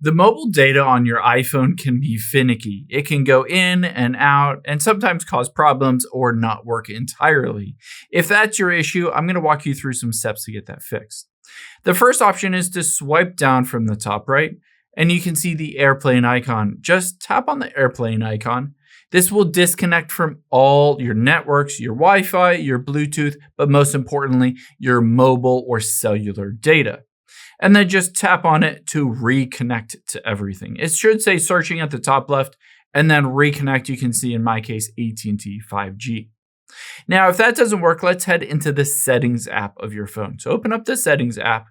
The mobile data on your iPhone can be finicky. It can go in and out and sometimes cause problems or not work entirely. If that's your issue, I'm going to walk you through some steps to get that fixed. The first option is to swipe down from the top right, and you can see the airplane icon. Just tap on the airplane icon. This will disconnect from all your networks, your Wi-Fi, your Bluetooth, but most importantly, your mobile or cellular data. And then just tap on it to reconnect to everything. It should say searching at the top left, and then reconnect. You can see in my case AT&T 5G. Now, if that doesn't work, let's head into the settings app of your phone. So open up the settings app,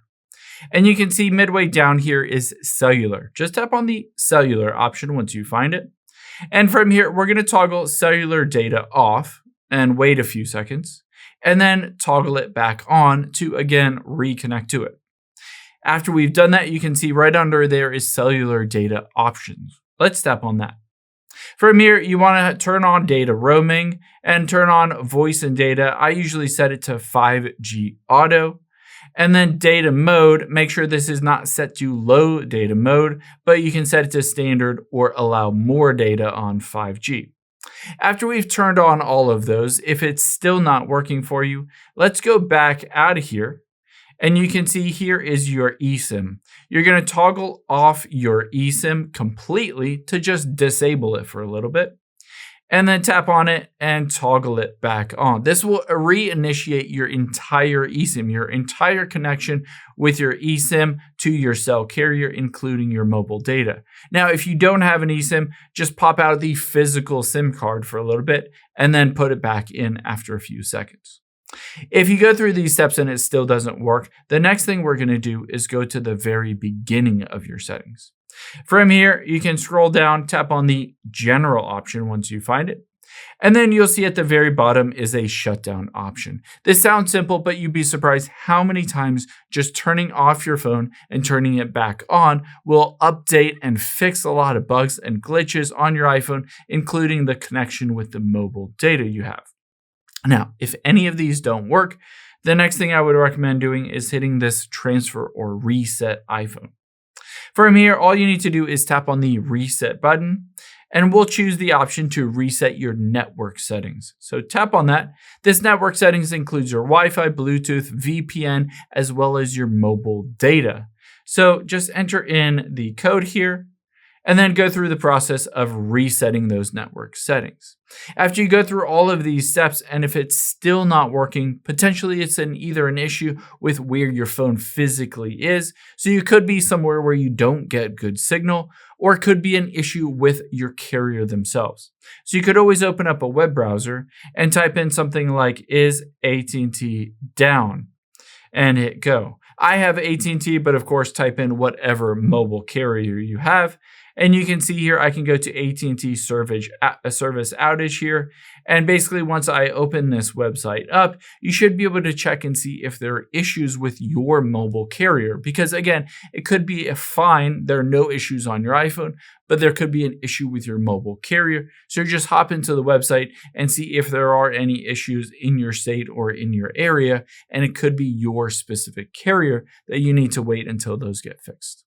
and you can see midway down here is cellular. Just tap on the cellular option once you find it. And from here, we're going to toggle cellular data off and wait a few seconds, and then toggle it back on to again reconnect to it. After we've done that, you can see right under there is cellular data options. Let's tap on that. From here, you want to turn on data roaming and turn on voice and data. I usually set it to 5G auto. And then data mode, make sure this is not set to low data mode, but you can set it to standard or allow more data on 5G. After we've turned on all of those, if it's still not working for you, let's go back out of here. And you can see here is your eSIM. You're going to toggle off your eSIM completely to just disable it for a little bit. And then tap on it and toggle it back on. This will reinitiate your entire eSIM, your entire connection with your eSIM to your cell carrier, including your mobile data. Now, if you don't have an eSIM, just pop out the physical SIM card for a little bit and then put it back in after a few seconds. If you go through these steps and it still doesn't work, the next thing we're going to do is go to the very beginning of your settings. From here, you can scroll down, tap on the general option once you find it, and then you'll see at the very bottom is a shutdown option. This sounds simple, but you'd be surprised how many times just turning off your phone and turning it back on will update and fix a lot of bugs and glitches on your iPhone, including the connection with the mobile data you have. Now, if any of these don't work, the next thing I would recommend doing is hitting this transfer or reset iPhone. From here, all you need to do is tap on the reset button, and we'll choose the option to reset your network settings. So tap on that. This network settings includes your Wi-Fi, Bluetooth, VPN, as well as your mobile data. So just enter in the code here, and then go through the process of resetting those network settings. After you go through all of these steps, and if it's still not working, potentially it's either an issue with where your phone physically is, so you could be somewhere where you don't get good signal, or it could be an issue with your carrier themselves. So you could always open up a web browser and type in something like, is AT&T down? And hit go. I have AT&T, but of course type in whatever mobile carrier you have. And you can see here, I can go to AT&T service outage here. And basically once I open this website up, you should be able to check and see if there are issues with your mobile carrier. Because again, it could be fine, there are no issues on your iPhone, but there could be an issue with your mobile carrier. So just hop into the website and see if there are any issues in your state or in your area. And it could be your specific carrier that you need to wait until those get fixed.